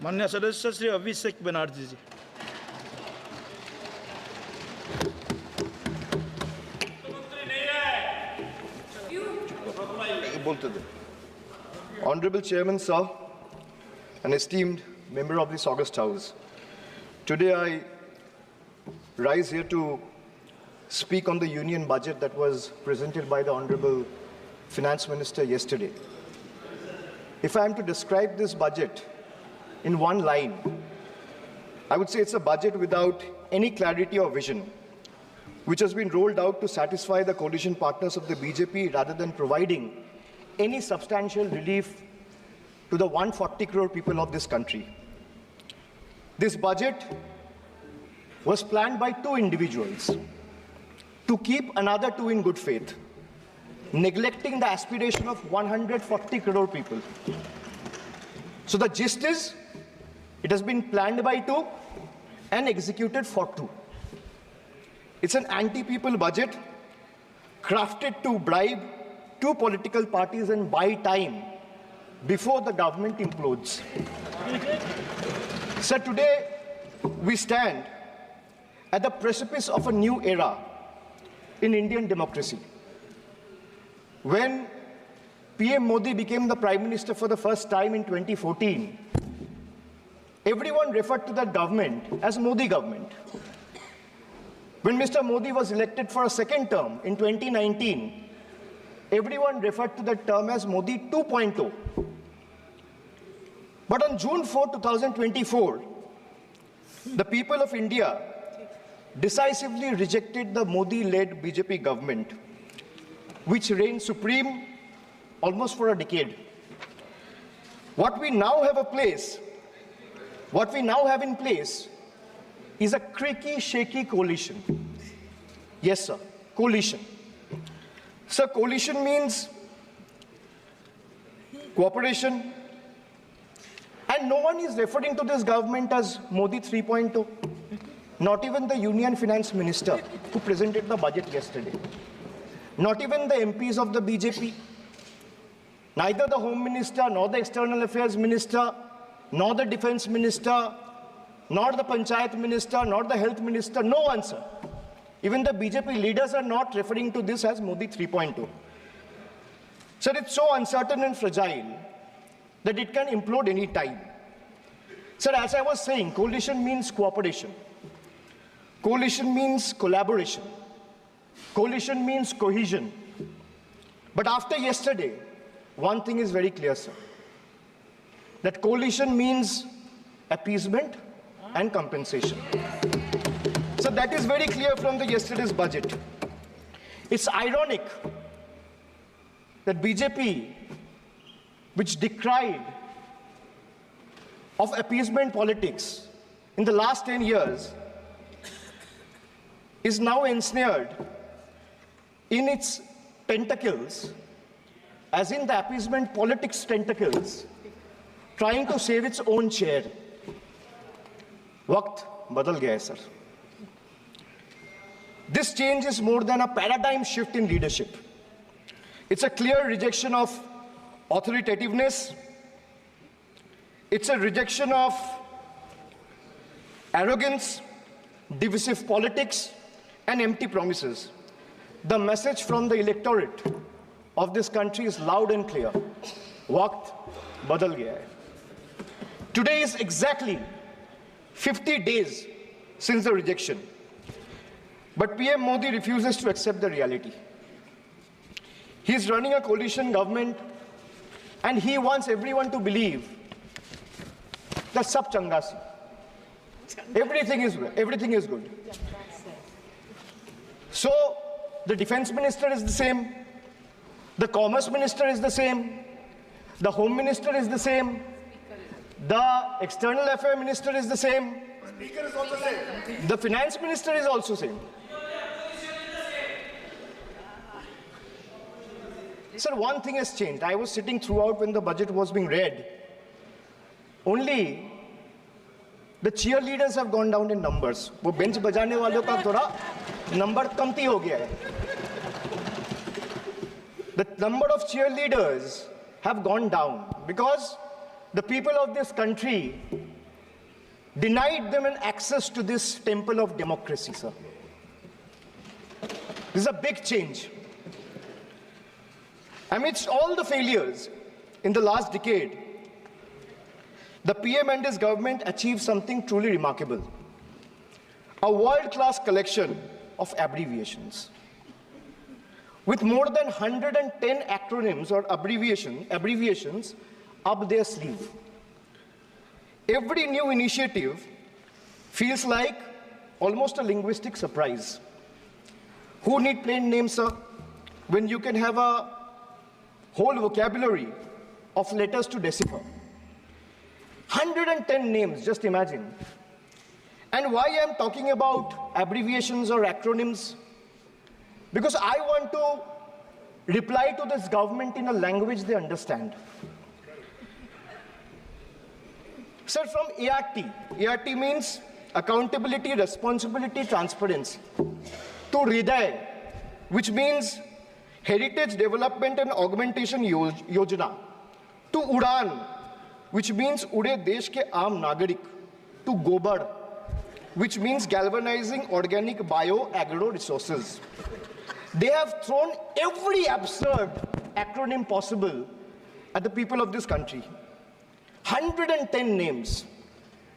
माननीय सदस्य श्री अभिषेक बनर्जी जी। Honorable Chairman, sir, an esteemed member of this August House, today I rise here to speak on the union budget that was presented by the Honorable Finance Minister yesterday. If I am to describe this budget in one line, I would say it's a budget without any clarity or vision, which has been rolled out to satisfy the coalition partners of the BJP rather than providing any substantial relief to the 140 crore people of this country. This budget was planned by two individuals to keep another two in good faith, neglecting the aspiration of 140 crore people. So the gist is, it has been planned by two and executed for two. It's an anti-people budget crafted to bribe two political parties and buy time before the government implodes. So today we stand at the precipice of a new era in Indian democracy. When PM Modi became the Prime Minister for the first time in 2014, everyone referred to that government as Modi government. When Mr. Modi was elected for a second term in 2019, everyone referred to that term as Modi 2.0. But on June 4, 2024, the people of India decisively rejected the Modi-led BJP government, which reigned supreme almost for a decade. What we now have in place is a creaky, shaky coalition. Yes, sir, coalition. So coalition means cooperation, and no one is referring to this government as Modi 3.0. Not even the Union Finance Minister who presented the budget yesterday. Not even the MPs of the BJP. Neither the Home Minister, nor the External Affairs Minister, nor the Defense Minister, nor the Panchayat Minister, nor the Health Minister, no one, sir. Even the BJP leaders are not referring to this as Modi 3.0. Sir, it's so uncertain and fragile that it can implode any time. Sir, as I was saying, coalition means cooperation. Coalition means collaboration. Coalition means cohesion. But after yesterday, one thing is very clear, sir. That coalition means appeasement and compensation. So that is very clear from the yesterday's budget. It's ironic that BJP, which decried of appeasement politics in the last 10 years, is now ensnared in its tentacles, as in the appeasement politics tentacles, trying to save its own chair. Waqt badal gaya hai, sir. This change is more than a paradigm shift in leadership. It's a clear rejection of authoritativeness. It's a rejection of arrogance, divisive politics, and empty promises. The message from the electorate of this country is loud and clear. Waqt badal gaya hai. Today is exactly 50 days since the rejection. But PM Modi refuses to accept the reality. He is running a coalition government and he wants everyone to believe that sab changa si. Everything is good. So the defense minister is the same, the commerce minister is the same, the home minister is the same, the external affairs minister is the same, speaker is also same, the finance minister is also same. Sir, one thing has changed. I was sitting throughout when the budget was being read. Only the cheerleaders have gone down in numbers. वो bench बजाने वालों का थोड़ा number कमती हो गया है. The number of cheerleaders have gone down because the people of this country denied them an access to this temple of democracy, sir. This is a big change. Amidst all the failures in the last decade, the PM and his government achieved something truly remarkable. A world-class collection of abbreviations. With more than 110 acronyms or abbreviations up their sleeve. Every new initiative feels like almost a linguistic surprise. Who need plain names, sir, when you can have a whole vocabulary of letters to decipher? 110 names, just imagine. And why I'm talking about abbreviations or acronyms? Because I want to reply to this government in a language they understand. Sir, from ART. ART means accountability, responsibility, transparency. To Hriday, which means Heritage Development and Augmentation Yojana. To Udan, which means Ude Desh ke Aam Nagarik. To Gobar, which means galvanizing organic bio-agro resources. They have thrown every absurd acronym possible at the people of this country. 110 names.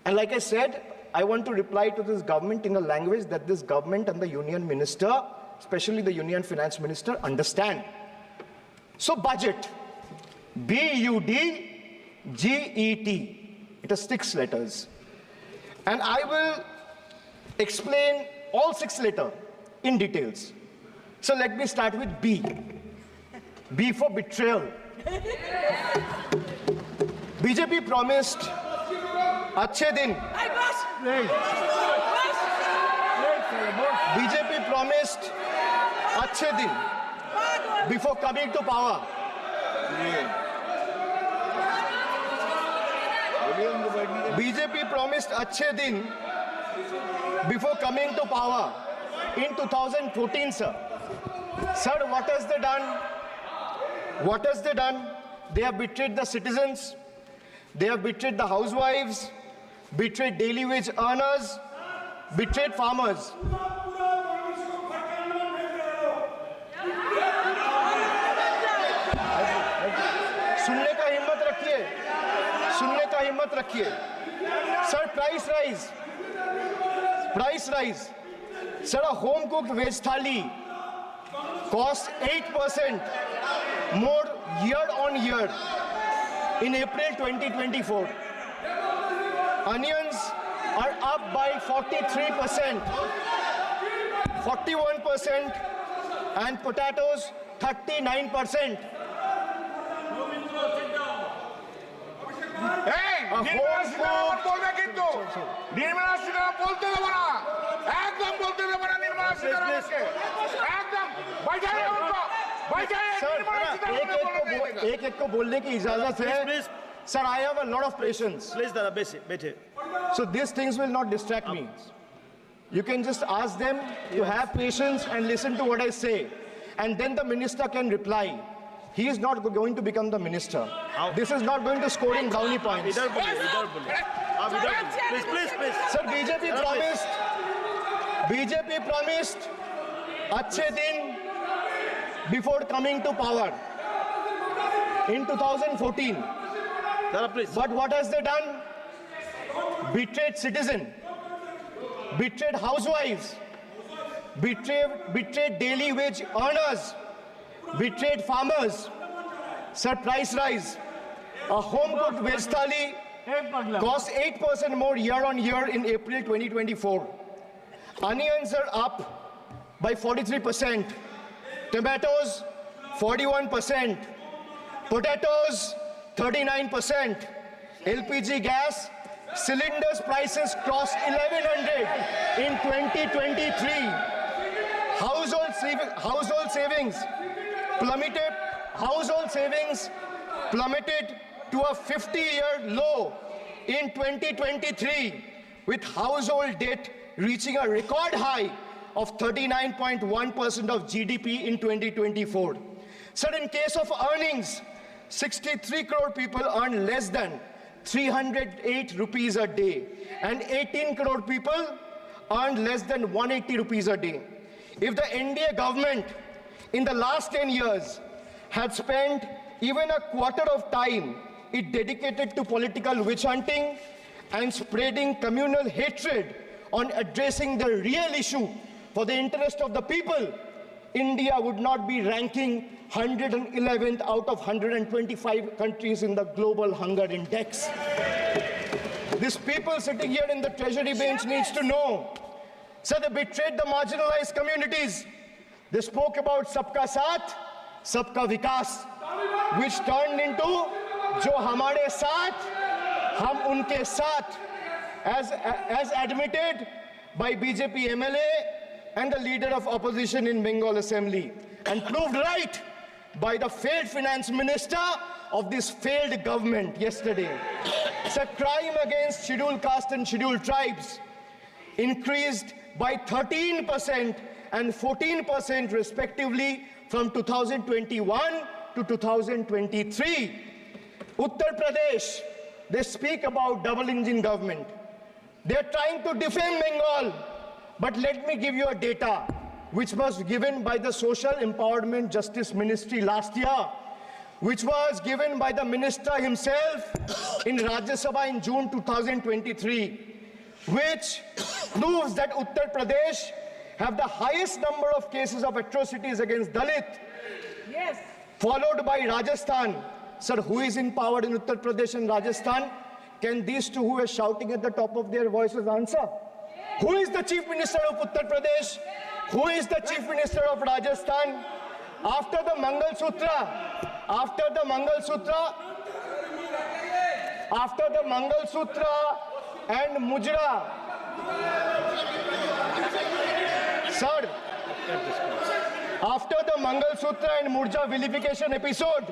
And like I said, I want to reply to this government in a language that this government and the union minister, especially the union finance minister, understand. So budget, B-U-D-G-E-T. It has 6 letters. And I will explain all 6 letters in details. So let me start with B. B for betrayal. BJP promised Achhe Din. BJP promised Achhe Din before coming to power. BJP promised Achhe Din before coming to power in 2014, sir. Sir, what has they done? What has they done? They have betrayed the citizens. They have betrayed the housewives, betrayed daily wage earners, betrayed farmers. सुनने का हिम्मत रखिए. Sir, price rise. Sir, a home cooked veg thali costs 8% more year on year in April 2024. Onions are up by 43%, 41%, and potatoes 39%. एक को बोलने की इजाजत है. Sir, I have a lot of patience. Please, Dada, बैठे. So these things will not distract me. You can just ask them to have patience and listen to what I say. And then the minister can reply. He is not going to become the minister. This is not going to score in brownie points. Please. Sir, BJP promised Achhe Din before coming to power in 2014. Dada, please. But what has they done? Betrayed citizen, betrayed housewives, betrayed daily wage earners, betrayed farmers. Sir, price rise. A home-cooked veg thali costs 8% more year on year in April 2024. Onions are up by 43%. Tomatoes, 41%. Potatoes, 39%. LPG gas, cylinders prices crossed 1100 in 2023. Household savings plummeted to a 50-year low in 2023, with household debt reaching a record high of 39.1% of GDP in 2024. Sir, in case of earnings, 63 crore people earn less than 308 rupees a day, and 18 crore people earned less than 180 rupees a day. If the NDA government in the last 10 years had spent even a quarter of time it dedicated to political witch hunting and spreading communal hatred on addressing the real issue for the interest of the people, India would not be ranking 111th out of 125 countries in the global hunger index. These people sitting here in the treasury bench needs to know. So they betrayed the marginalized communities. They spoke about Sabka Saath, Sabka Vikas, which turned into Jo Hamare Saath, Hum Unke Saath, as admitted by BJP MLA and the leader of opposition in Bengal Assembly, and proved right by the failed finance minister of this failed government yesterday. So crime against scheduled caste and scheduled tribes increased by 13% and 14% respectively from 2021 to 2023. Uttar Pradesh, they speak about double engine government. They're trying to defame Bengal. But let me give you a data which was given by the Social Empowerment Justice Ministry last year, which was given by the minister himself in Rajya Sabha in June 2023, which proves that Uttar Pradesh have the highest number of cases of atrocities against Dalit, yes, followed by Rajasthan. Sir, who is in power in Uttar Pradesh and Rajasthan? Can these two who are shouting at the top of their voices answer? Who is the Chief Minister of Uttar Pradesh? Who is the Chief Minister of Rajasthan? After the Mangal Sutra and Mujra, sir, after the Mangal Sutra and Murja vilification episode,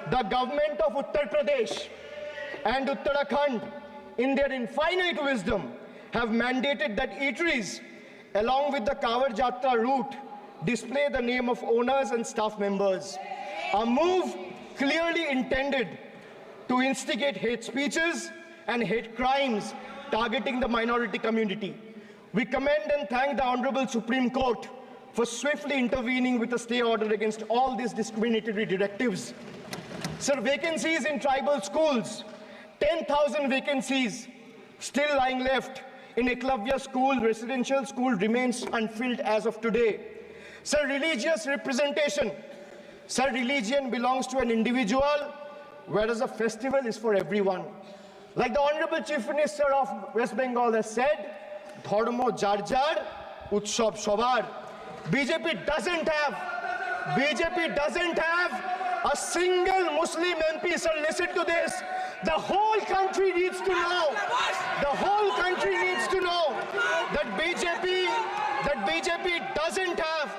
the government of Uttar Pradesh and Uttarakhand, in their infinite wisdom, have mandated that eateries, along with the Kawar Jatra route, display the name of owners and staff members. A move clearly intended to instigate hate speeches and hate crimes targeting the minority community. We commend and thank the Honorable Supreme Court for swiftly intervening with a stay order against all these discriminatory directives. Sir, vacancies in tribal schools, 10,000 vacancies still lying left in Eklavya school, residential school, remains unfilled as of today. Sir, religious representation. Sir, religion belongs to an individual, whereas a festival is for everyone. Like the Honorable Chief Minister of West Bengal has said, Dharmo jar jar, Utsav Shobar. BJP doesn't have a single Muslim MP. Sir, listen to this. The whole country needs to know. That BJP doesn't have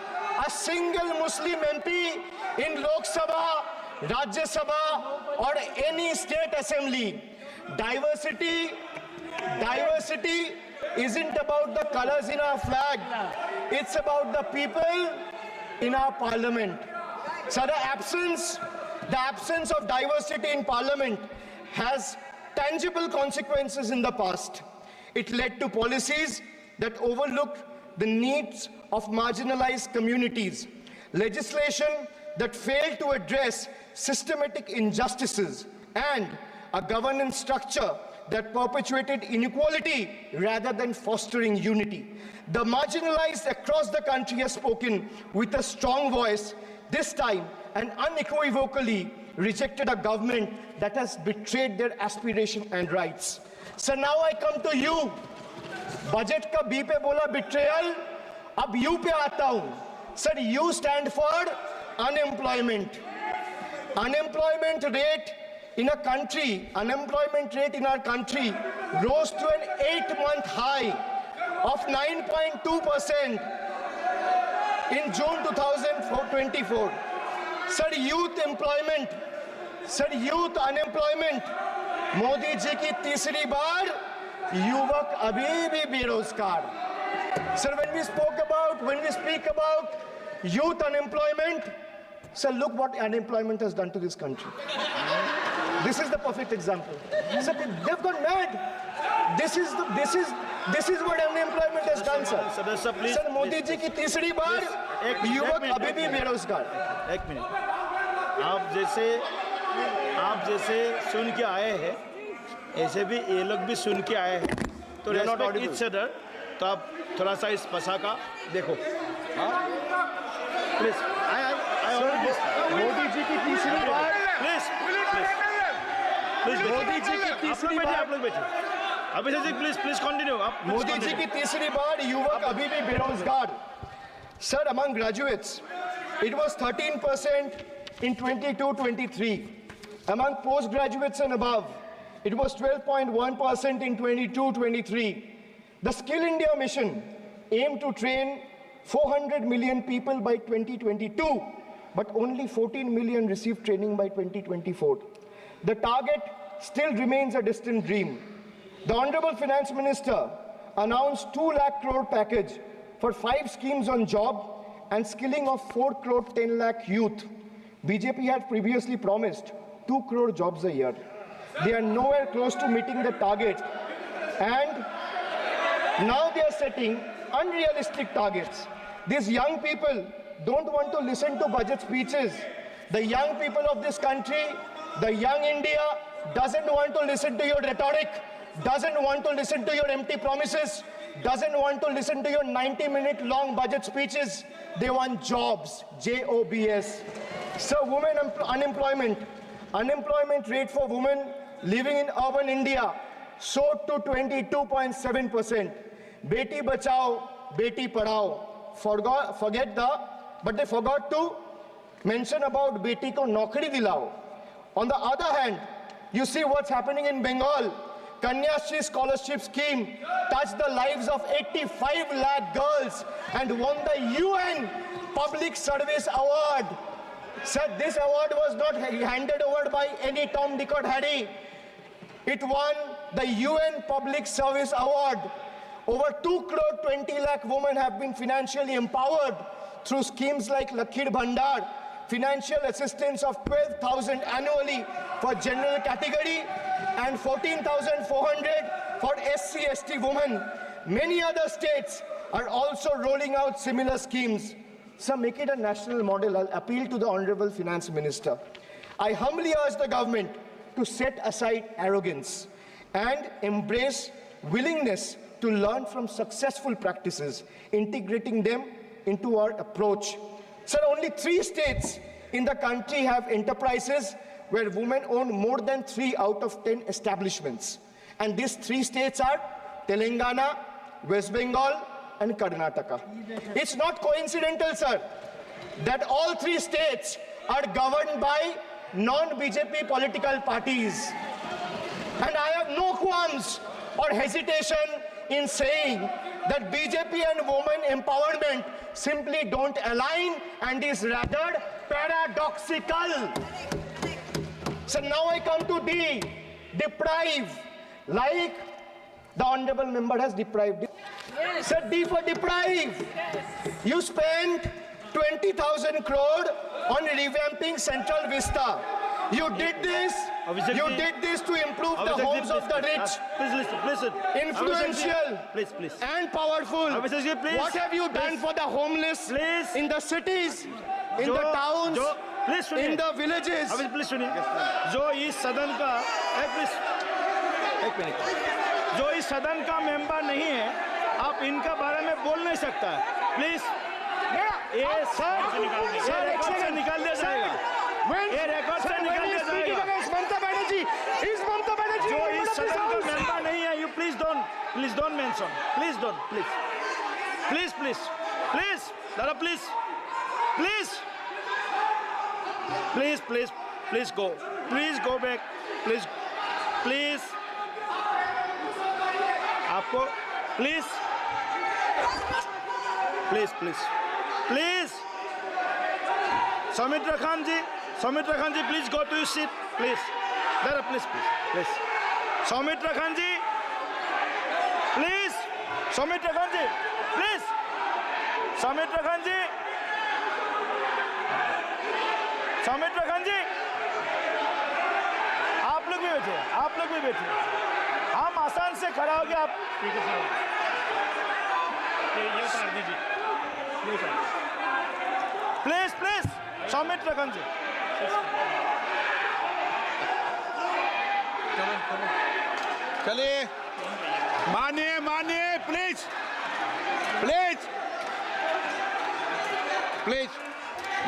a single Muslim MP in Lok Sabha, Rajya Sabha, or any state assembly. Diversity isn't about the colors in our flag. It's about the people in our parliament. So the absence of diversity in parliament has tangible consequences in the past. It led to policies that overlooked the needs of marginalized communities, legislation that failed to address systematic injustices, and a governance structure that perpetuated inequality rather than fostering unity. The marginalized across the country have spoken with a strong voice, this time and unequivocally rejected a government that has betrayed their aspiration and rights. So now I come to you. Budget ka B pe bola betrayal, ab U pe aata hu. Sir, U stand for unemployment. Unemployment rate in our country rose to an 8-month high of 9.2% in June 2024. Sir, youth unemployment, Modi ji ki तीसरी बार युवक अभी भी बेरोजगार. Sir, when we speak about youth unemployment, sir, look what unemployment has done to this country. This is the perfect example. Sir, they've gone mad. This is what unemployment has done, sir. सदस्य please sir, Modi ji की तीसरी बार युवक अभी भी बेरोजगार। एक minute, आप जैसे सुन के आए हैं, ऐसे भी ये लोग भी सुन के आए हैं, तो They are not respect audible. Each other. तो आप थोड़ा सा इस भाषा का देखो, प्लीज। मोदी जी की तीसरी बार प्लीज मोदी जी की तीसरी बार आप लोग बैठिए। Abhishek ji please continue. आप मोदी जी की तीसरी बार युवक अभी भी बेरोजगार। Sir, among graduates, it was 13% in 22-23. Among postgraduates and above, it was 12.1% in 22-23. The Skill India mission aimed to train 400 million people by 2022, but only 14 million received training by 2024. The target still remains a distant dream. The Honorable Finance Minister announced 2 lakh crore package for 5 schemes on job and skilling of 4 crore 10 lakh youth. BJP had previously promised 2 crore jobs a year. They are nowhere close to meeting the target, and now they are setting unrealistic targets. These young people don't want to listen to budget speeches. The young people of this country, the young India, doesn't want to listen to your rhetoric, doesn't want to listen to your empty promises, doesn't want to listen to your 90-minute long budget speeches. They want jobs, J-O-B-S. So women unemployment rate for women living in urban India soared to 22.7%. Beti Bachao, Beti Padhao. But they forgot to mention about Beti ko Naukri Dilao. On the other hand, you see what's happening in Bengal. Kanyashri scholarship scheme touched the lives of 85 lakh girls and won the UN Public Service Award. Sir, this award was not handed over by any Tom, Dick or Harry. It won the UN Public Service Award. Over 2 crore 20 lakh women have been financially empowered through schemes like Lakhir Bhandar, financial assistance of 12,000 annually for general category and 14,400 for SC/ST women. Many other states are also rolling out similar schemes. So make it a national model. I'll appeal to the Honorable Finance Minister. I humbly urge the government to set aside arrogance and embrace willingness to learn from successful practices, integrating them into our approach. Sir, only 3 states in the country have enterprises where women own more than 3 out of 10 establishments. And these 3 states are Telangana, West Bengal, and Karnataka. It's not coincidental, sir, that all 3 states are governed by non-BJP political parties. And I have no qualms or hesitation in saying that BJP and women empowerment simply don't align and is rather paradoxical. So now I come to D, deprive, like the Honorable Member has deprived. Sir, D for deprive. You spent 20,000 crore on revamping Central Vista. You did this to improve the homes of the rich, Please. influential, Please. and powerful. Abhishek ji, please. What have you done for the homeless Please. in the cities, in the towns, please सुनिए, in the villages? अभी please सुनिए, जो इस सदन का एक minute, जो इस सदन का मेंबर नहीं है, आप इनका बारे में बोल नहीं सकता है, प्लीज। ये रिकॉर्ड से निकाल दिया जाएगा, ये रिकॉर्ड से निकाल दिया जाएगा। जो इस सदन का मेंबर नहीं है, you please don't mention, please दादा प्लीज go back, please आपको please Soumitra Khan ji, please go to your seat, please. Dada, please. Soumitra Khan ji, please. Soumitra Khan ji, आप आप लोग भी बैठिए। हम आसान से खड़ा हो गया। आप स्पीकर साहब ये उतार दीजिए, ये उतार प्लीज प्लीज सौमित्र गंज। चलिए मानिए मानिए प्लीज प्लीज प्लीज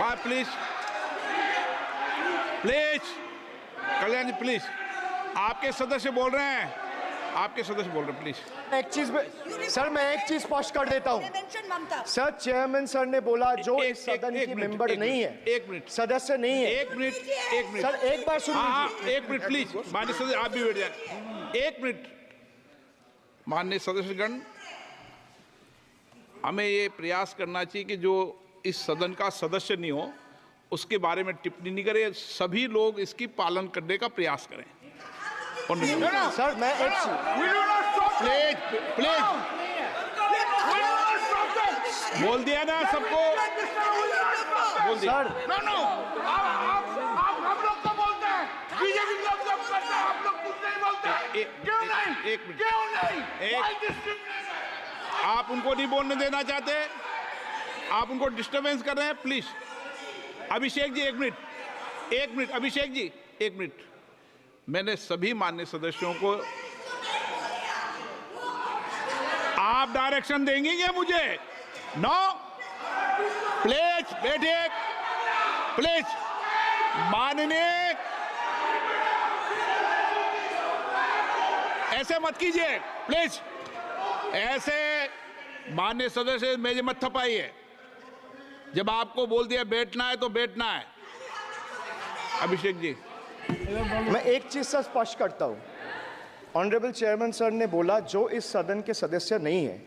बात please please Kalyan ji please आपके सदस्य बोल रहे हैं, आपके सदस्य बोल रहे हैं प्लीज। एक चीज सर, मैं एक चीज स्पष्ट कर देता हूँ सर। चेयरमैन सर ने बोला जो इस सदन की मेंबर नहीं है, एक मिनट सदस्य नहीं है। एक मिनट सर एक बार सुन हाँ लीजिए। एक मिनट प्लीज माननीय सदस्य आप भी बैठ जाए। एक मिनट माननीय सदस्यगण, हमें ये प्रयास करना चाहिए कि जो इस सदन का सदस्य नहीं हो उसके बारे में टिप्पणी नहीं करें, सभी लोग इसकी पालन करने का प्रयास करें। सर मैं एक प्लीज प्लीज बोल दिया ना सबको, बोल दिया। सर हम लोग तो बोलते हैं, बीजेपी लोग जब करते हैं हम लोग कुछ नहीं बोलते। क्यों नहीं? एक मिनट, क्यों नहीं? एक- Why discrimination? आप उनको नहीं बोलने देना चाहते, आप उनको डिस्टर्बेंस कर रहे हैं। प्लीज अभिषेक जी एक मिनट, एक मिनट अभिषेक जी एक मिनट। मैंने सभी माननीय सदस्यों को, आप डायरेक्शन देंगे क्या मुझे? नो प्लीज बैठिए प्लीज। माननीय ऐसे मत कीजिए प्लीज, ऐसे माननीय सदस्य मेरे मत थपाइए। जब आपको बोल दिया बैठना है तो बैठना है। अभिषेक जी मैं एक चीज से स्पष्ट करता हूँ। ऑनरेबल चेयरमैन सर ने बोला जो इस सदन के सदस्य नहीं है,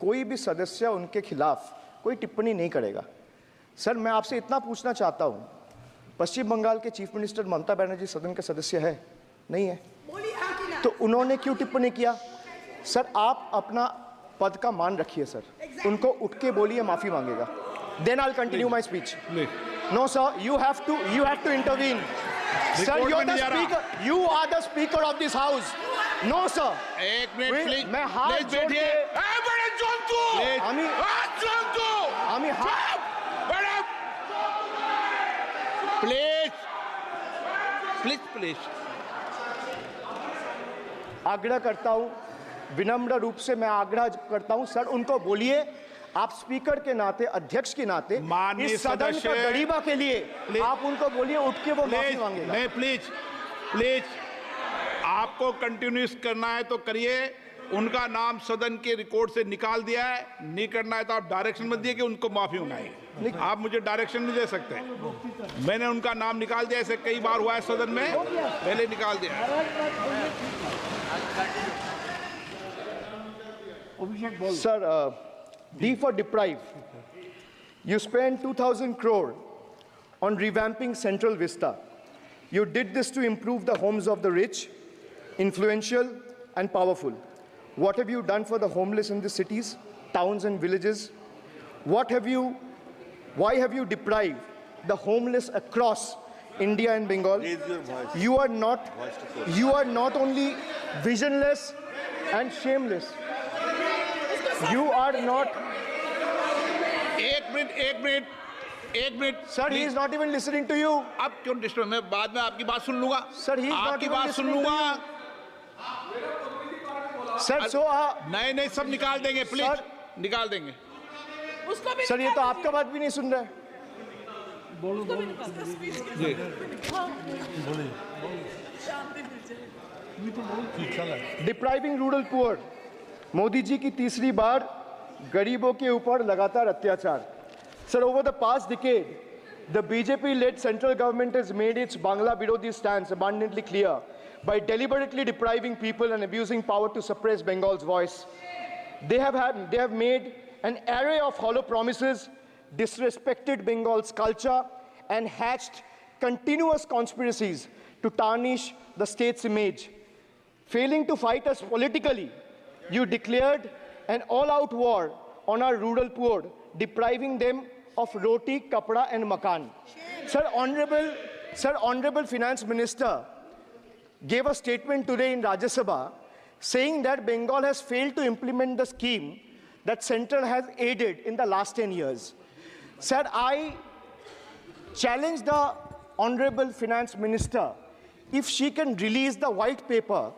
कोई भी सदस्य उनके खिलाफ कोई टिप्पणी नहीं करेगा। सर मैं आपसे इतना पूछना चाहता हूँ, पश्चिम बंगाल के चीफ मिनिस्टर ममता बनर्जी सदन के सदस्य है? नहीं है, तो उन्होंने क्यों टिप्पणी किया? सर आप अपना पद का मान रखिए सर, उनको उठ के बोलिए माफी मांगेगा। Then I continue my speech. No sir, you have to intervene. Sir, record you're में the नहीं जा रहा। speaker. You are the speaker of this house. No sir. एक मिनट प्लीज, मैं हाथ प्लीज जोड़ बैठिए। के बड़े जंतु, प्लीज আমি- जंतु, আমি হাত बड़े प्लीज प्लीज प्लीज आग्रह करता हूं, विनम्र रूप से मैं आग्रह करता हूं सर, उनको बोलिए आप स्पीकर के नाते, अध्यक्ष के नाते माननीय इस सदन का सदस्य- गरिमा के लिए आप उनको बोलिए उठ के वो माफी प्लीज मांगेगा। नहीं प्लीज प्लीज, आपको कंटिन्यूस करना है तो करिए। उनका नाम सदन के रिकॉर्ड से निकाल दिया है, नहीं करना है तो आप डायरेक्शन मत दिए कि उनको माफी मंगाइए। आप मुझे डायरेक्शन नहीं दे सकते। मैंने उनका नाम निकाल दिया, ऐसे कई बार हुआ है सदन में, पहले निकाल दिया। Sir, D for deprive. You spent 2,000 crore on revamping Central Vista. You did this to improve the homes of the rich, influential, and powerful. What have you done for the homeless in the cities, towns, and villages? Why have you deprived the homeless across India and Bengal? You are not only visionless and shameless. You are not. एक minute Sir, he is not even listening to you. अब क्यों disturb? मैं बाद में आपकी बात सुन लूंगा। Sir, he is not आपकी even बात सुन listening to लूंगा। Sir, so नहीं सब निकाल देंगे प्लीज, Sir- निकाल देंगे। सर ये तो आपका बात भी नहीं सुन रहा है। जी depriving rural poor, Modi ji की तीसरी बार गरीबों के ऊपर लगातार अत्याचार। Sir, over the past decade, the BJP-led central government has made its Bangla Birodhi stance abundantly clear by deliberately depriving people and abusing power to suppress Bengal's voice. They have made an array of hollow promises, disrespected Bengal's culture, and hatched continuous conspiracies to tarnish the state's image. Failing to fight us politically, you declared an all-out war on our rural poor, depriving them of roti, kapda, and makan. Sir, Honorable Finance Minister, gave a statement today in Rajya Sabha saying that Bengal has failed to implement the scheme that Central has aided in the last 10 years. Sir, I challenge the Honorable Finance Minister if she can release the white paper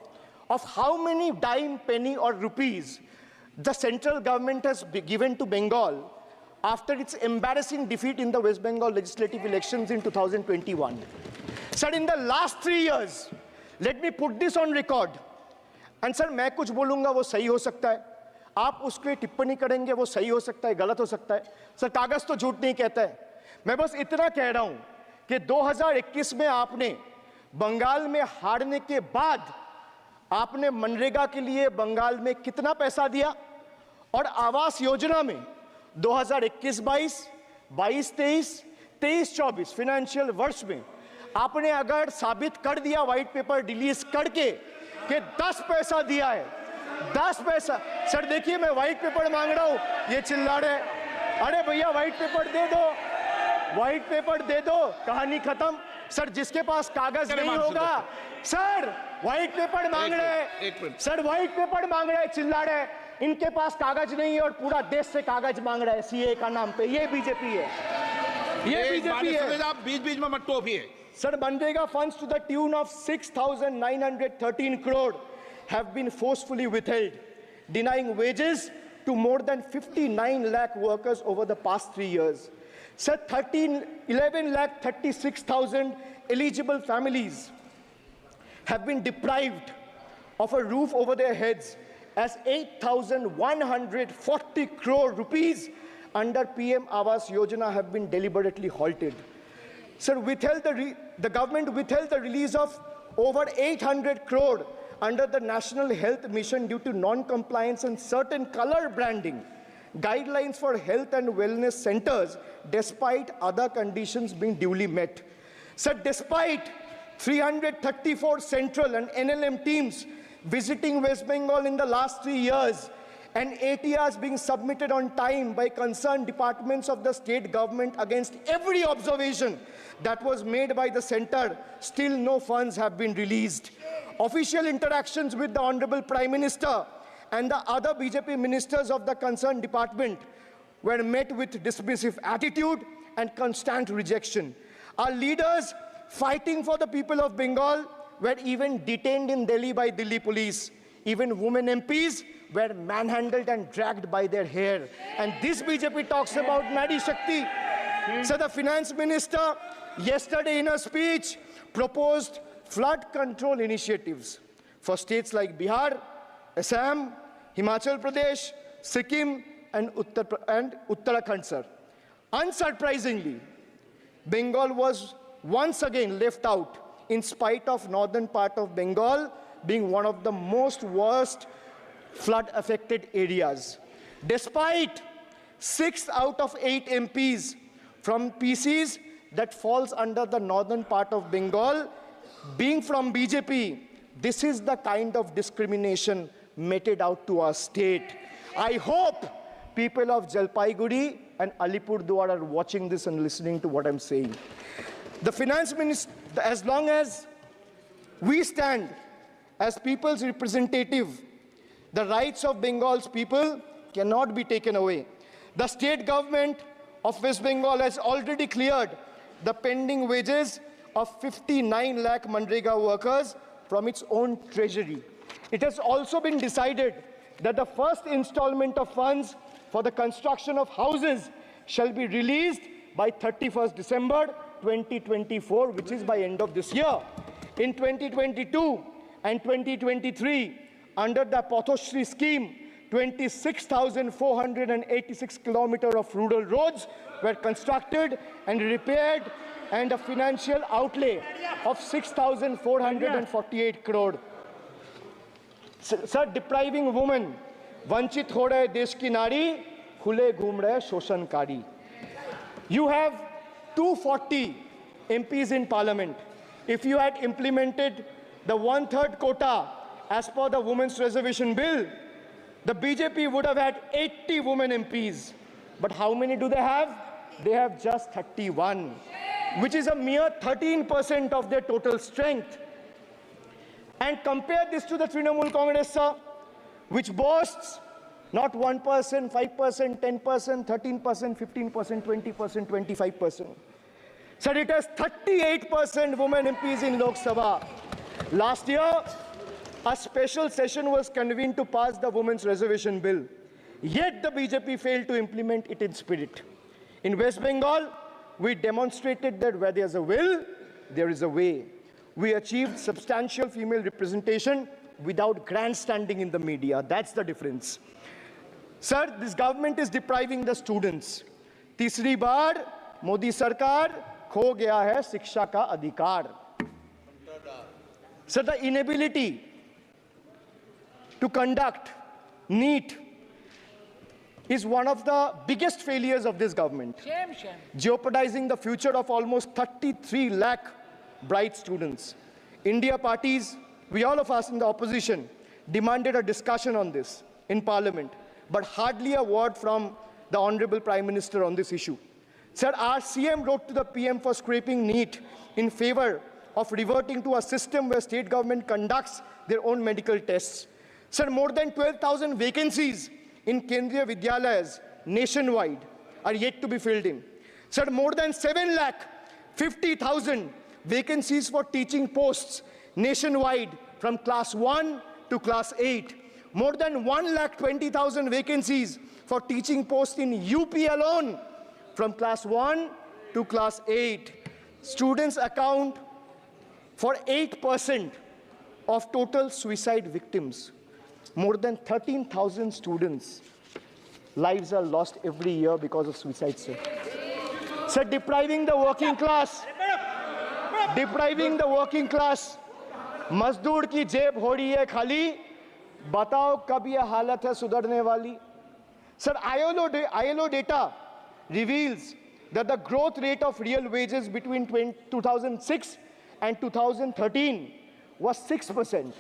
of how many dime, penny or rupees the central government has given to Bengal after its embarrassing defeat in the West Bengal legislative elections in 2021. Sir, in the last 3 years, let me put this on record. And sir, मैं कुछ बोलूँगा वो सही हो सकता है, आप उसके टिप्पणी करेंगे वो सही हो सकता है, गलत हो सकता है. सर, कागज तो झूठ नहीं कहता है. मैं बस इतना कह रहा हूँ कि 2021 में आपने बंगाल में हारने के बाद आपने मनरेगा के लिए बंगाल में कितना पैसा दिया और आवास योजना में 2021-22, 22-23, 23-24 फाइनेंशियल वर्ष में आपने अगर साबित कर दिया व्हाइट पेपर रिलीज करके कि 10 पैसा दिया है, 10 पैसा. सर देखिए, मैं व्हाइट पेपर मांग रहा हूं, ये चिल्ला रहे. अरे भैया व्हाइट पेपर दे दो, व्हाइट पेपर दे दो, कहानी खत्म. सर जिसके पास कागज नहीं होगा, सर व्हाइट पेपर मांग रहे हैं, सर व्हाइट पेपर मांग रहे हैं, चिल्ला रहे हैं. इनके पास कागज नहीं है और पूरा देश से कागज मांग रहा है सीए का नाम पे. ये बीजेपी है, ये बीजेपी है. आप बीच बीच में मत टोकिए. Sir, Manrega funds to the tune of 6,913 crore have been forcefully withheld, denying wages to more than 59 lakh workers over the past 3 years. Sir, 11 lakh 36,000 eligible families have been deprived of a roof over their heads as 8,140 crore rupees under PM Awas Yojana have been deliberately halted. Sir, the government withheld the release of over 800 crore under the National Health Mission due to non-compliance and certain color branding guidelines for health and wellness centers, despite other conditions being duly met. Sir, despite 334 central and NLM teams visiting West Bengal in the last 3 years, and ATRs being submitted on time by concerned departments of the state government against every observation that was made by the center, still no funds have been released. Official interactions with the Honorable Prime Minister and the other BJP ministers of the concerned department were met with dismissive attitude and constant rejection. Our leaders fighting for the people of Bengal were even detained in Delhi by Delhi police. Even women MPs were manhandled and dragged by their hair. And this BJP talks about Nari Shakti. So the finance minister yesterday in a speech proposed flood control initiatives for states like Bihar, Assam, Himachal Pradesh, Sikkim, and Uttarakhand, sir. Unsurprisingly, Bengal was once again left out in spite of northern part of Bengal being one of the most worst flood-affected areas. Despite 6 out of 8 MPs from PCs that falls under the northern part of Bengal being from BJP, this is the kind of discrimination meted out to our state. I hope people of Jalpaiguri and Alipurduar are watching this and listening to what I'm saying. The finance minister, as long as we stand as people's representative, the rights of Bengal's people cannot be taken away. The state government of West Bengal has already cleared the pending wages of 59 lakh Manrega workers from its own treasury. It has also been decided that the first installment of funds for the construction of houses shall be released by 31st December 2024, which is by end of this year. In 2022 and 2023, under the Pathoshri scheme, 26,486 kilometers of rural roads were constructed and repaired, and a financial outlay of 6,448 crore. Sir, depriving women, vanchit ho rahe desh ki nari, khule ghum rahe shoshankari. You have 240 MPs in parliament. If you had implemented the 1/3 quota as per the Women's Reservation Bill, the BJP would have had 80 women MPs. But how many do they have? They have just 31, which is a mere 13% of their total strength. And compare this to the Trinamool Congress, sir, which boasts not 1%, 5%, 10%, 13%, 15%, 20%, 25%. Sir, it has 38% women MPs in Lok Sabha. Last year, a special session was convened to pass the Women's Reservation Bill. Yet the BJP failed to implement it in spirit. In West Bengal, we demonstrated that where there's a will, there is a way. We achieved substantial female representation without grandstanding in the media. That's the difference. Sir, this government is depriving the students. तीसरी बार मोदी सरकार खो गया है शिक्षा का अधिकार. Sir, the inability to conduct NEET is one of the biggest failures of this government, jeopardizing the future of almost 33 lakh bright students. India parties, we all of us in the opposition, demanded a discussion on this in Parliament, but hardly a word from the Honorable Prime Minister on this issue. Sir, our CM wrote to the PM for scrapping NEET in favor of reverting to a system where state government conducts their own medical tests. Sir, more than 12,000 vacancies in Kendriya Vidyalayas nationwide are yet to be filled in. Sir, more than 7,50,000 vacancies for teaching posts nationwide from class 1 to class 8. More than 1,20,000 vacancies for teaching posts in UP alone from class 1 to class 8. Students account for 8% of total suicide victims. More than 13,000 students' lives are lost every year because of suicide, sir. Sir, depriving the working class, मजदूर की जेब हो रही है खाली, बताओ कब ये हालत है सुधरने वाली? Sir, ILO data reveals that the growth rate of real wages between 2006 and 2013 was 6%.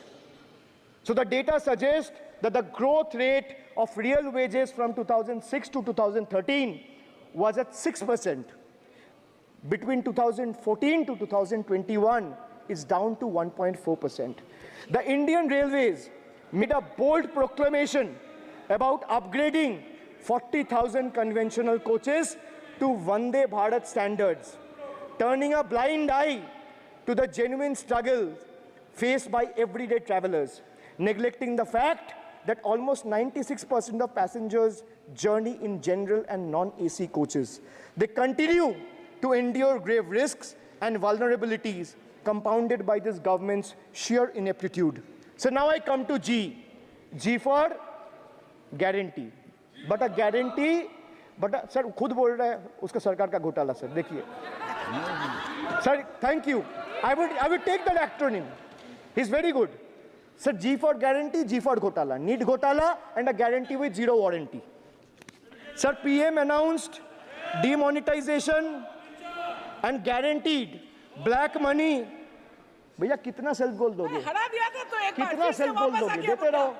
So the data suggests that the growth rate of real wages from 2006 to 2013 was at 6%. Between 2014 to 2021 is down to 1.4%. The Indian Railways made a bold proclamation about upgrading 40,000 conventional coaches to Vande Bharat standards, turning a blind eye to the genuine struggle faced by everyday travelers, neglecting the fact that almost 96% of passengers journey in general and non-AC coaches. They continue to endure grave risks and vulnerabilities compounded by this government's sheer ineptitude. So now I come to G. G for guarantee. But a guarantee, sir, खुद बोल रहा है उसका सरकार का घोटाला, sir. देखिए. Sir, thank you. I would take that acronym. He's very good. Sir, G for guarantee, G for घोटाला. NEET घोटाला and a guarantee with zero warranty. Sir, PM announced demonetization and guaranteed black money. भैया कितना self goal दोगे? हरा दिया था तो एक बार कितना सेल्फ गोल दोगे? देते रहो.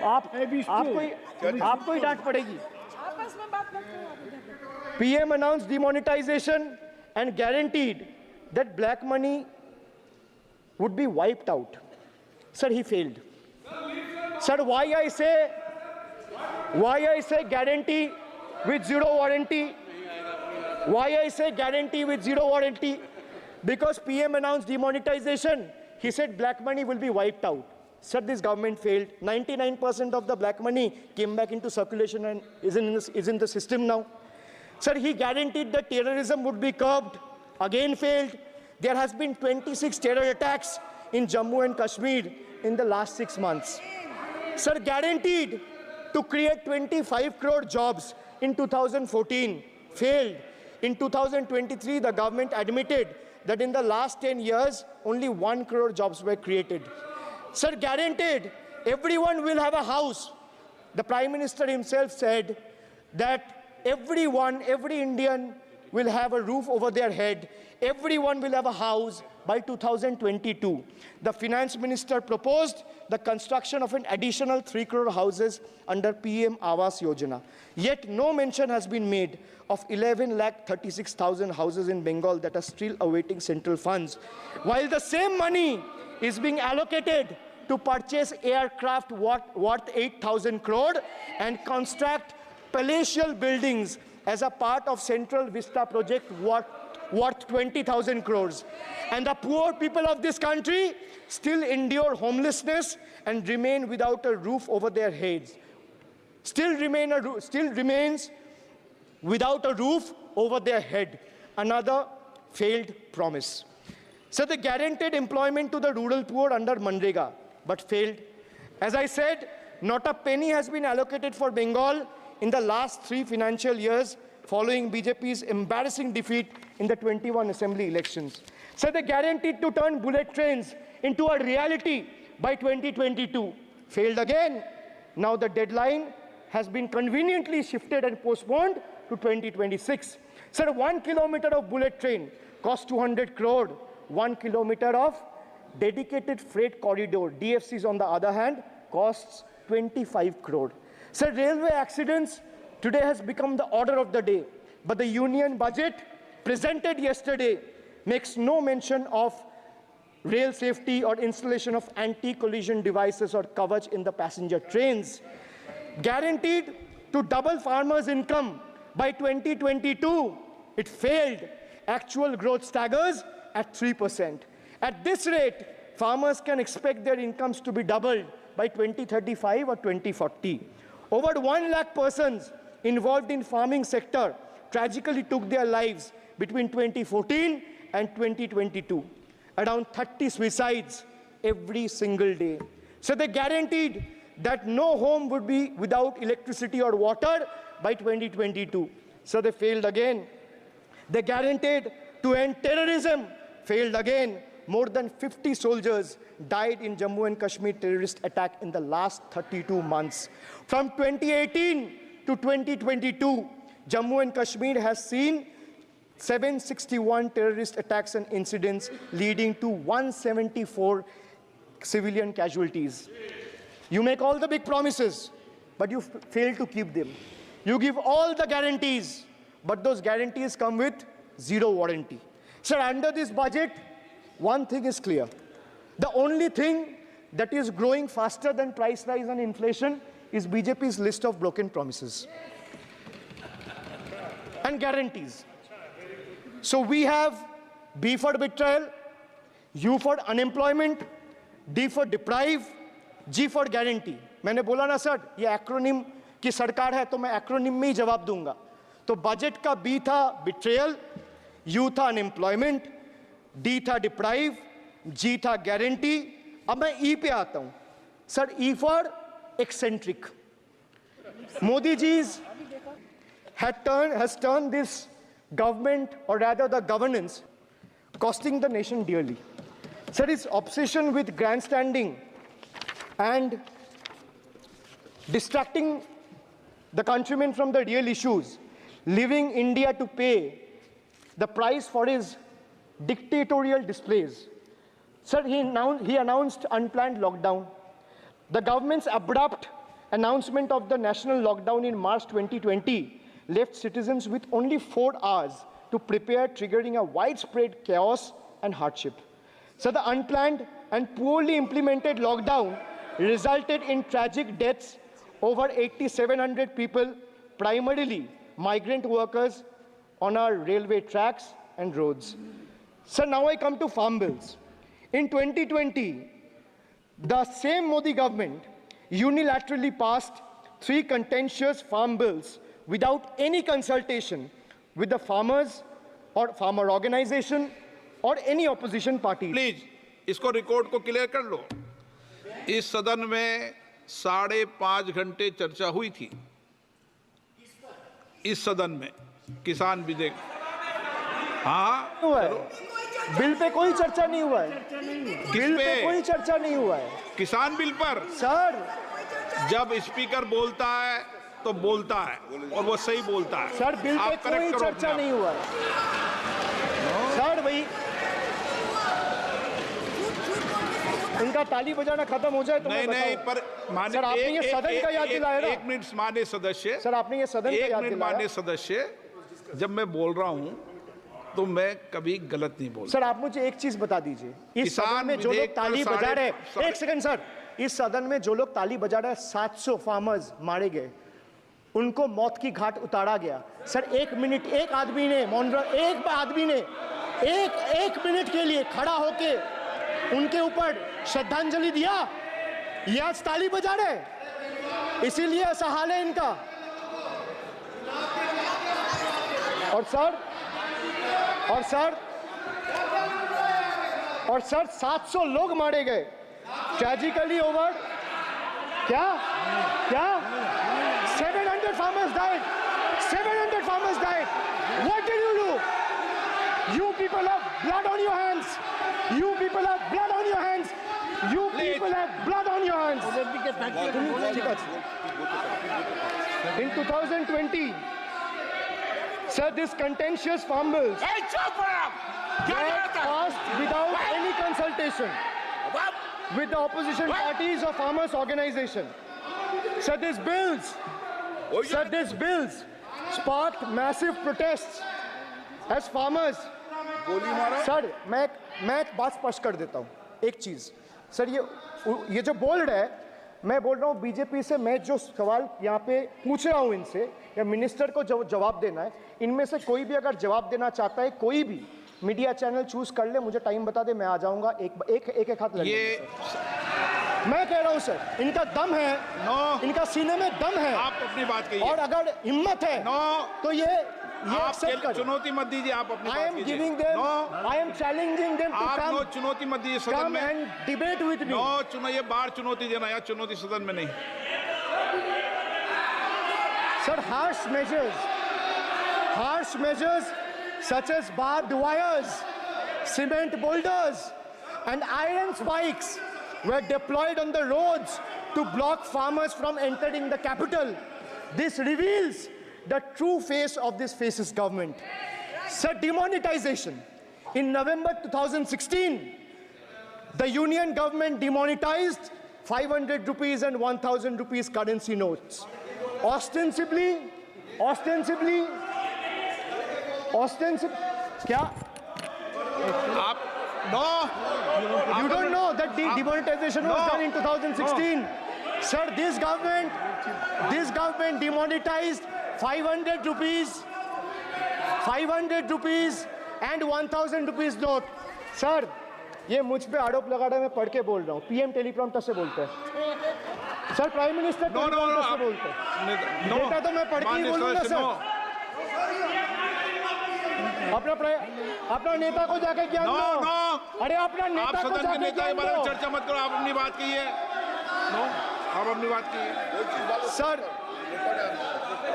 आपको ही डांट पड़ेगी. आपस में बात मत करो. PM announced demonetization and guaranteed that black money would be wiped out. Sir, he failed. Sir, why I say guarantee with zero warranty? Why I say guarantee with zero warranty? Because PM announced demonetization. He said black money will be wiped out. Sir, this government failed. 99% of the black money came back into circulation and is in the system now. Sir, he guaranteed that terrorism would be curbed. Again failed. There has been 26 terror attacks in Jammu and Kashmir in the last 6 months. Sir, guaranteed to create 25 crore jobs in 2014. Failed. In 2023, the government admitted that in the last 10 years, only 1 crore jobs were created. Sir, guaranteed everyone will have a house. The Prime Minister himself said that every Indian will have a roof over their head. Everyone will have a house by 2022. The Finance Minister proposed the construction of an additional 3 crore houses under PM Awas Yojana. Yet no mention has been made of 11,36,000 houses in Bengal that are still awaiting central funds. While the same money is being allocated to purchase aircraft worth 8,000 crore and construct palatial buildings as a part of Central Vista project worth 20,000 crores. And the poor people of this country still endure homelessness and remain without a roof over their heads. Still remains without a roof over their head. Another failed promise. So they guaranteed employment to the rural poor under Manrega, but failed. As I said, not a penny has been allocated for Bengal in the last 3 financial years following BJP's embarrassing defeat in the 21 assembly elections. So they guaranteed to turn bullet trains into a reality by 2022. Failed again. Now the deadline has been conveniently shifted and postponed to 2026. Sir, 1 kilometer of bullet train costs 200 crore. 1 kilometer of dedicated freight corridor, DFCs on the other hand, costs 25 crore. Sir, railway accidents today has become the order of the day. But the union budget presented yesterday makes no mention of rail safety or installation of anti-collision devices or Kavach in the passenger trains. Guaranteed to double farmers' income by 2022, it failed. Actual growth staggers at 3%. At this rate, farmers can expect their incomes to be doubled by 2035 or 2040. Over 1 lakh persons involved in farming sector tragically took their lives between 2014 and 2022. Around 30 suicides every single day. So they guaranteed that no home would be without electricity or water by 2022. So they failed again. They guaranteed to end terrorism. Failed again. More than 50 soldiers died in Jammu and Kashmir terrorist attack in the last 32 months. From 2018 to 2022, Jammu and Kashmir has seen 761 terrorist attacks and incidents leading to 174 civilian casualties. You make all the big promises, but you fail to keep them. You give all the guarantees, but those guarantees come with zero warranty. Sir, under this budget, one thing is clear. The only thing that is growing faster than price rise and inflation is BJP's list of broken promises and guarantees. So we have B for betrayal, U for unemployment, D for deprive, G for guarantee. मैंने बोला ना sir, ये acronym की सरकार है तो मैं acronym में ही जवाब दूंगा. तो बजट का B था betrayal, U था unemployment, D था deprive, G था guarantee. अब मैं E पे आता हूं. Sir, E for eccentric. Modi ji's has turned this government, or rather the governance, costing the nation dearly. Sir, his obsession with grandstanding and distracting the countrymen from the real issues, leaving India to pay the price for his dictatorial displays. Sir, he announced unplanned lockdown. The government's abrupt announcement of the national lockdown in March 2020 left citizens with only 4 hours to prepare, triggering a widespread chaos and hardship. So the unplanned and poorly implemented lockdown resulted in tragic deaths. Over 8,700 people, primarily migrant workers, on our railway tracks and roads. So now I come to farm bills. In 2020, the same Modi government unilaterally passed 3 contentious farm bills without any consultation with the farmers or farmer organization or any opposition party. Please इसको record को clear कर लो. इस सदन में 5.5 घंटे चर्चा हुई थी. इस सदन में किसान विधेयक. हाँ, हुआ है. बिल पे कोई चर्चा नहीं हुआ है. बिल पे कोई चर्चा नहीं हुआ है. किसान बिल पर सर, जब स्पीकर बोलता है तो बोलता है और वो सही बोलता है. सर, बिल पे आप करेक्ट कोई करो चर्चा अपने नहीं हुआ है. सर, भाई इनका ताली बजाना खत्म हो जाए तो नहीं मैं नहीं, बताऊं. पर माननीय सर, आपने ये सदन का याद दिलाया ना. 1 मिनट माननीय सदस्य. सर, आपने ये सदन का एक याद मिनट दिलाया. माननीय सदस्य, जब मैं बोल रहा हूं तो मैं कभी गलत नहीं बोलता। सर आप मुझे एक चीज बता दीजिए, इस किसान सदन में जो लोग विधेयक पर ताली बजा रहे साढ़े- एक सेकंड सर, इस सदन में जो लोग ताली बजा रहे 700 फार्मर्स मारे गए, उनको मौत की घाट उतारा गया। सर एक मिनट, एक आदमी ने एक मिनट के लिए खड़ा होके उनके ऊपर श्रद्धांजलि दिया, ये आज ताली बजा रहे, इसीलिए ऐसा हाल है इनका। और सर 700 लोग मारे गए, ट्रेजिकली ओवर, क्या 700 farmers died. 700 farmers died. What did you do? You people have blood on your hands. You people have blood on your hands. You people have blood on your hands. In 2020, sir, this contentious farm bills ए, चुप रहो। क्या were करता है? passed without any consultation बाप, with the opposition parties or farmers' organization. Sir, these bills sparked massive protests as farmers. Sir मैं एक बात स्पष्ट कर देता हूँ, एक चीज सर, ये जो बोल रहा है, मैं बोल रहा हूँ बीजेपी से, मैं जो सवाल यहाँ पे पूछ रहा हूँ इनसे, या मिनिस्टर को जो जवाब देना है, इनमें से कोई भी अगर जवाब देना चाहता है, कोई भी मीडिया चैनल चूज कर ले, मुझे टाइम बता दे, मैं आ जाऊंगा, एक हाथ लग ये मैं कह रहा हूं सर, इनका दम है, इनका सीने में दम है, आप अपनी बात कहिए। और अगर हिम्मत है तो ये आप एक्सेप्ट कर। चुनौती मत दीजिए, आप अपनी I बात am कीजिए। giving them, I am challenging them to आप नो come चुनौती मत दीजिए सदन में। and debate with me. No चुनाव बाहर चुनौती देना, या चुनौती सदन में नहीं। Sir, harsh measures such as barbed wires, cement boulders, and iron spikes were deployed on the roads to block farmers from entering the capital. This reveals the true face of this fascist government. Sir, demonetization. In November 2016, the union government demonetized 500 rupees and 1000 rupees currency notes. Ostensibly, क्या? आप no You don't know that the demonetization was done in 2016. Sir, this government demonetized 500 rupees and 1000 rupees note. Sir, ये मुझ पे आरोप लगा रहा है, मैं पढ़ के बोल रहा हूँ, पीएम टेलीप्रॉम्प्टर से बोलते हैं। सर, प्राइम मिनिस्टर टेलीप्रॉम्प्टर से बोलते हैं। बेटा तो मैं पढ़ के ही बोलूंगा सर। अपना नेता को जाके ज्ञान दो। अरे अपना आप नेता को सदन के जाके नेता के ज्ञान बारे में दो। चर्चा मत करो, आप अपनी बात कीजिए। आप अपनी बात कीजिए।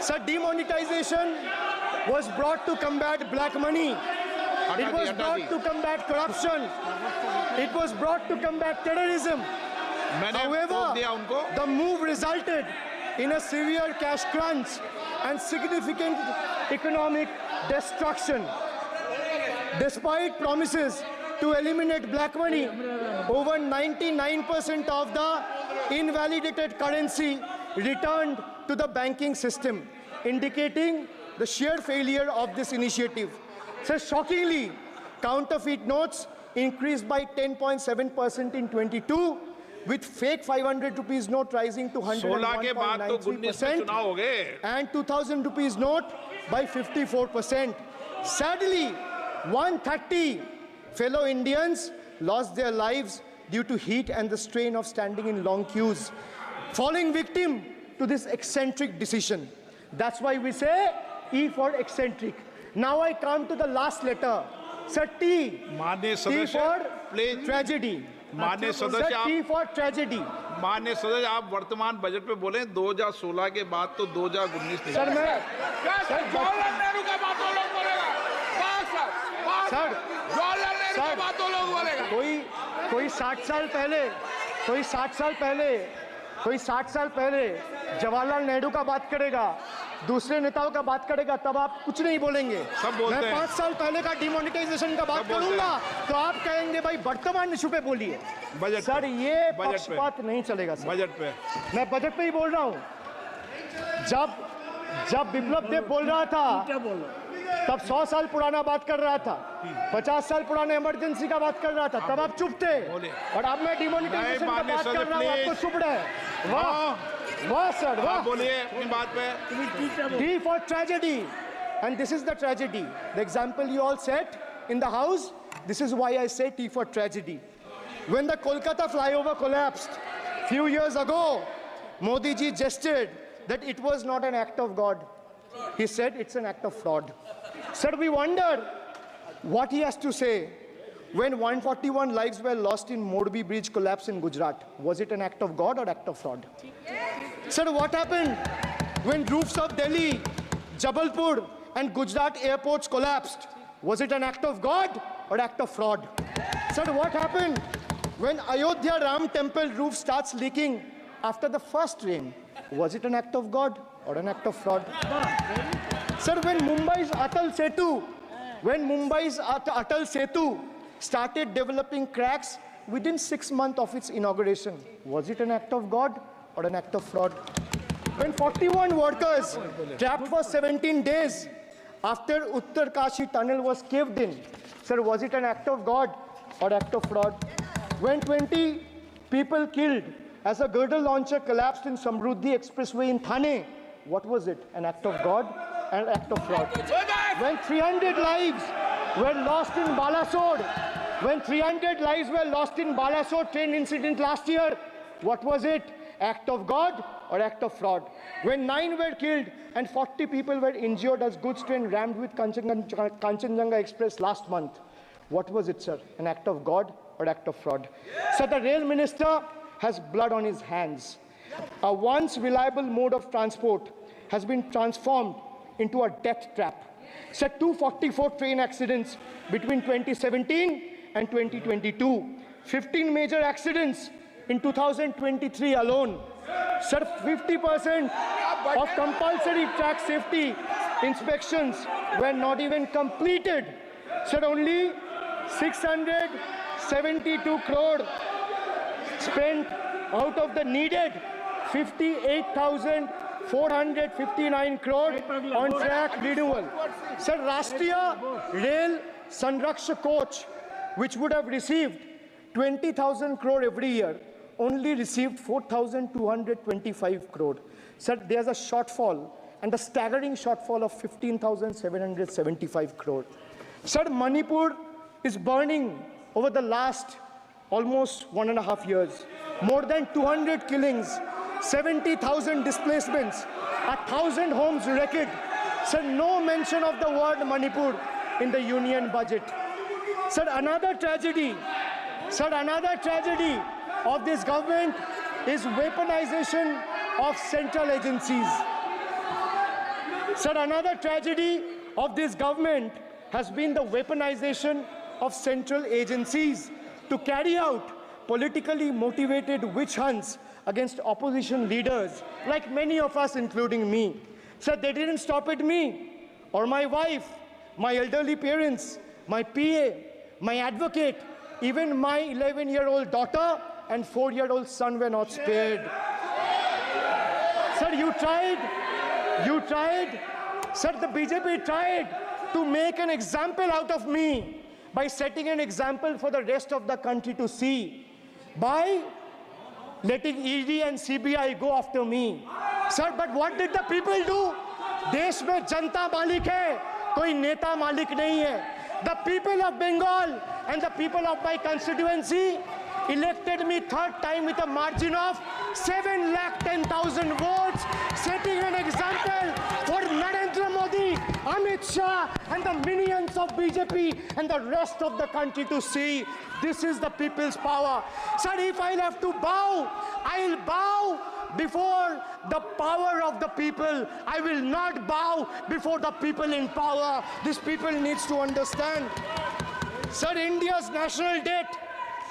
Sir, demonetization was brought to combat black money. It was brought to combat corruption. It was brought to combat terrorism. मैंने However, रोक दिया उनको। the move resulted in a severe cash crunch and significant economic destruction. Despite promises to eliminate black money, over 99% of the invalidated currency returned to the banking system, indicating the sheer failure of this initiative. So shockingly, counterfeit notes increased by 10.7% in 22, with fake 500 rupees note rising to 16 के बाद तो 19 में 101.93% चुनाव हो गए। and 2000 rupees note by 54%. Sadly, 130 fellow Indians lost their lives due to heat and the strain of standing in long queues, falling victim to this eccentric decision. That's why we say E for eccentric. Now I come to the last letter. Sir, T. माननीय T सदस्य for please tragedy. माननीय Sir, सदस्य T for tragedy. माननीय सदस्य आप वर्तमान budget पे बोले 2016 के बाद तो 2019 नहीं। Sir, मैं क्या जवाहरलाल नेहरू का बात वो लोग बोलेगा? बस, Sir, जवाहरलाल नेहरू का Sir, बात वो लोग बोलेगा। कोई 60 साल पहले जवाहरलाल नेहरू का बात करेगा, दूसरे नेताओं का बात करेगा, तब आप कुछ नहीं बोलेंगे। सब बोलते मैं हैं। 5 साल पहले का डिमोनेटाइजेशन का बात सब बोलते करूंगा तो आप कहेंगे भाई वर्तमान इशू पे बोलिए। बजट सर, पे। ये बजट पे। पक्षपात नहीं चलेगा सर। बजट पे मैं बजट पे ही बोल रहा हूँ। जब विप्लव देव बोल रहा था तब 100 साल पुराना बात कर रहा था, 50 साल पुराने इमरजेंसी का बात कर रहा था, तब आप चुप थे। और अब मैं डिमोनेटाइजेशन का बात कर रहा हूँ, आपको चुप रहे। वाह वाह सर, वाह। बोलिए अपनी बात पे। T for tragedy. And this is the tragedy. The example you all set in the house, this is why I say T for tragedy. When the Kolkata flyover collapsed few years ago, Modi ji gestured that it was not an act of God. He said it's an act of fraud. Sir, we wonder what he has to say when 141 lives were lost in Morbi Bridge collapse in Gujarat. Was it an act of God or act of fraud? Sir, what happened when roofs of Delhi, Jabalpur and Gujarat airports collapsed? Was it an act of God or act of fraud? Sir, what happened when Ayodhya Ram temple roof starts leaking after the first rain? Was it an act of God or an act of fraud? Sir, when Mumbai's Atal Setu started developing cracks within 6 months of its inauguration, was it an act of God or an act of fraud? When 41 workers trapped for 17 days after Uttarkashi tunnel was caved in, sir, was it an act of God or act of fraud? When 20 people killed as a girdle launcher collapsed in Samruddhi Expressway in Thane, what was it? An act of God and an act of fraud? When 300 lives were lost in Balasore, train incident last year, what was it? Act of God or act of fraud? When 9 were killed and 40 people were injured as goods train rammed with Kanchenjunga Express last month, what was it, sir? An act of God or act of fraud? So the rail minister has blood on his hands. A once reliable mode of transport has been transformed into a death trap. So 244 train accidents between 2017 and 2022. 15 major accidents in 2023 alone. Sir, 50% of compulsory track safety inspections were not even completed. Sir, only 672 crore spent out of the needed 58,459 crore on track renewal. Sir, Rashtriya Rail Sanrakshak coach, which would have received 20,000 crore every year, only received 4,225 crore. Sir, there's a shortfall, and a staggering shortfall of 15,775 crore. Sir, Manipur is burning over the last almost 1.5 years. More than 200 killings, 70,000 displacements, 1,000 homes wrecked. Sir, no mention of the word Manipur in the union budget. Sir, another tragedy of this government is weaponization of central agencies. Sir, another tragedy of this government has been the weaponization of central agencies to carry out politically motivated witch hunts against opposition leaders, like many of us, including me. Sir, they didn't stop at me or my wife, my elderly parents, my PA, my advocate, even my 11-year-old daughter and 4-year-old son were not spared. Sir, you tried. Sir, the BJP tried to make an example out of me by setting an example for the rest of the country to see, by letting ED and CBI go after me. Sir, but what did the people do? देश में जनता मालिक है, कोई नेता मालिक नहीं है. The people of Bengal and the people of my constituency elected me third time with a margin of 710,000 votes, setting an example for Narendra Modi, Amit Shah and the minions of BJP and the rest of the country to see. This is the people's power. Sir, if I'll have to bow, I'll bow before the power of the people. I will not bow before the people in power. This people needs to understand. Sir, India's national debt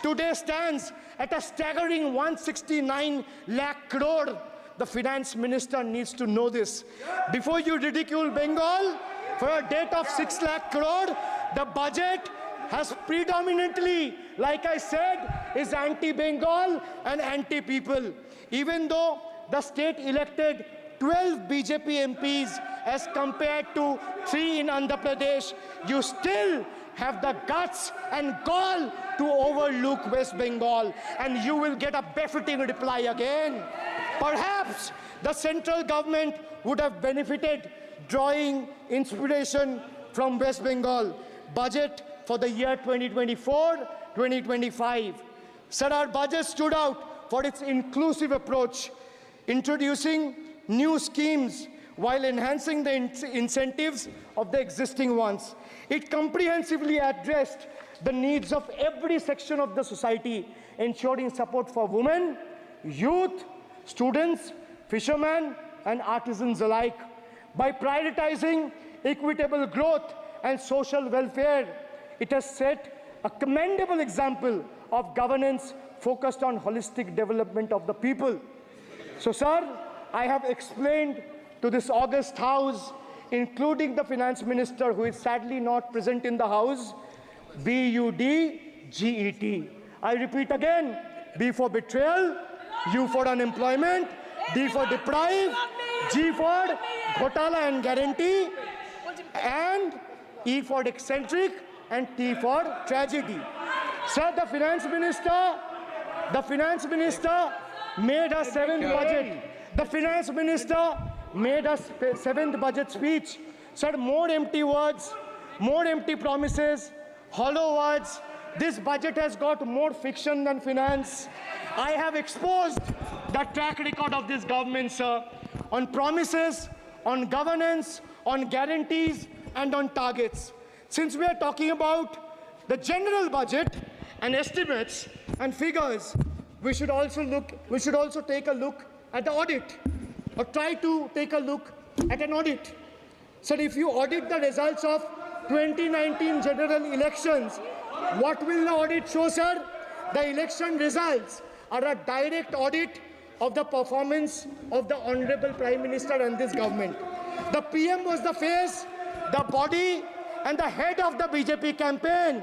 today stands at a staggering 169 lakh crore. The finance minister needs to know this. Before you ridicule Bengal for a debt of 6 lakh crore, the budget has predominantly, like I said, is anti-Bengal and anti-people. Even though the state elected 12 BJP MPs as compared to 3 in Andhra Pradesh, you still have the guts and gall to overlook West Bengal, and you will get a befitting reply again. Perhaps the central government would have benefited drawing inspiration from West Bengal budget for the year 2024-2025. Sir, our budget stood out for its inclusive approach, introducing new schemes while enhancing the incentives of the existing ones. It comprehensively addressed the needs of every section of the society, ensuring support for women, youth, students, fishermen, and artisans alike. By prioritizing equitable growth and social welfare, it has set a commendable example of governance focused on holistic development of the people. So, sir, I have explained to this august House, including the Finance Minister, who is sadly not present in the House, BUDGET. I repeat again, B for betrayal, U for unemployment, D for deprive, G for ghotala and guarantee, and E for eccentric, and T for tragedy. Sir, the Finance Minister made a seventh budget. The Finance Minister made a seventh budget speech. Sir, more empty words, more empty promises, hollow words. This budget has got more fiction than finance. I have exposed the track record of this government, sir, on promises, on governance, on guarantees, and on targets. Since we are talking about the general budget and estimates and figures, we should also take a look at the audit, or try to take a look at an audit. Sir, if you audit the results of 2019 general elections, what will the audit show, sir? The election results are a direct audit of the performance of the Honorable Prime Minister and this government. The PM was the face, the body, and the head of the BJP campaign,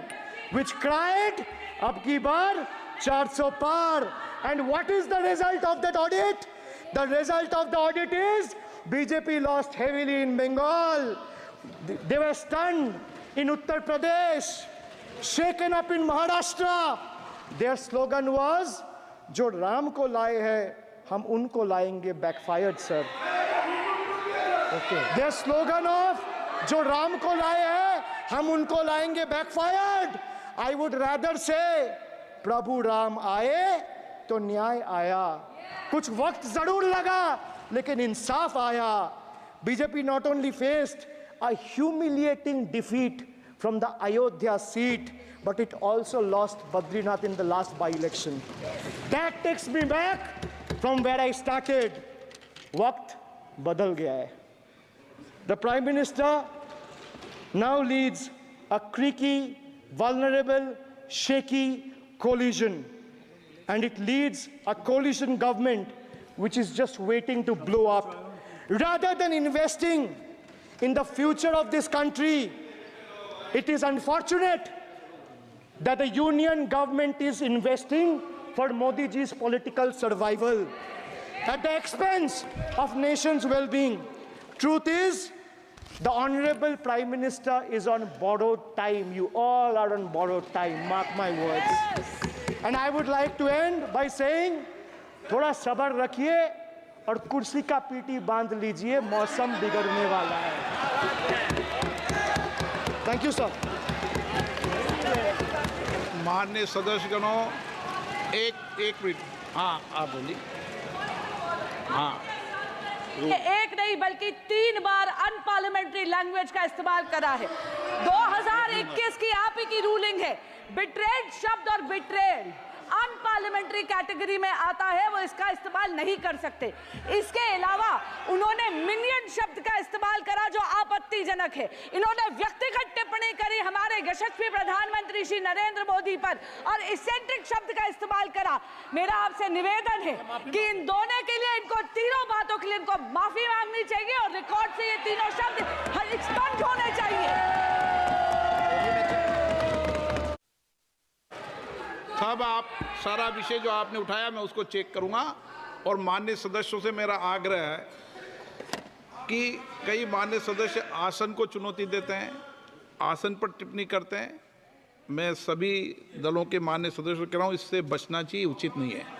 which cried, "Ab ki baar 400 par." And what is the result of that audit? The result of the audit is BJP lost heavily in Bengal. They were stunned in Uttar Pradesh, shaken up in Maharashtra. Their slogan was, "Jo Ram ko laaye hai, hum unko laayenge," backfired, sir. Okay. Their slogan of, "Jo Ram ko laaye hai, hum unko laayenge," backfired. I would rather say, "Prabhu Ram aaye, to न्याय आया." कुछ वक्त जरूर लगा, लेकिन इंसाफ आया. BJP not only faced a humiliating defeat from the Ayodhya seat, but it also lost Badrinath in the last by-election. That takes me back from where I started. Waqt badal gaya hai. The Prime Minister now leads a creaky, vulnerable, shaky coalition. And it leads a coalition government which is just waiting to blow up. Rather than investing in the future of this country, it is unfortunate that the union government is investing for Modi ji's political survival at the expense of nation's well-being. Truth is, the Honorable Prime Minister is on borrowed time. You all are on borrowed time, mark my words. And I would like to end by saying, थोड़ा सब्र रखिए और कुर्सी का PT बांध लीजिए, मौसम बिगड़ने वाला है. Thank you, sir. माननीय सदस्यगणों, एक मिनट. हाँ, आप बोलिए. हाँ. एक नहीं बल्कि 3 बार अनपार्लियामेंट्री लैंग्वेज का इस्तेमाल करा है. 2021 की आप ही की रूलिंग है. बिट्रेड शब्द और बिट्रेल अनपार्लियामेंट्री कैटेगरी में आता है, वो इसका इस्तेमाल नहीं कर सकते. इसके अलावा उन्होंने मिनियन शब्द का इस्तेमाल करा जो आपत्तिजनक है. इन्होंने व्यक्तिगत टिप्पणी करी हमारे यशस्वी प्रधानमंत्री श्री नरेंद्र मोदी पर और इसेंट्रिक शब्द का इस्तेमाल करा. मेरा आपसे निवेदन है कि इन दोनों के लिए, इनको तीनों बातों के लिए इनको माफी मांगनी चाहिए और रिकॉर्ड से ये तीनों शब्द एक्सपंज होने चाहिए. सब आप सारा विषय जो आपने उठाया मैं उसको चेक करूंगा और माननीय सदस्यों से मेरा आग्रह है कि कई मान्य सदस्य आसन को चुनौती देते हैं, आसन पर टिप्पणी करते हैं। मैं सभी दलों के मान्य सदस्यों को कह रहा हूं, इससे बचना चाहिए, उचित नहीं है।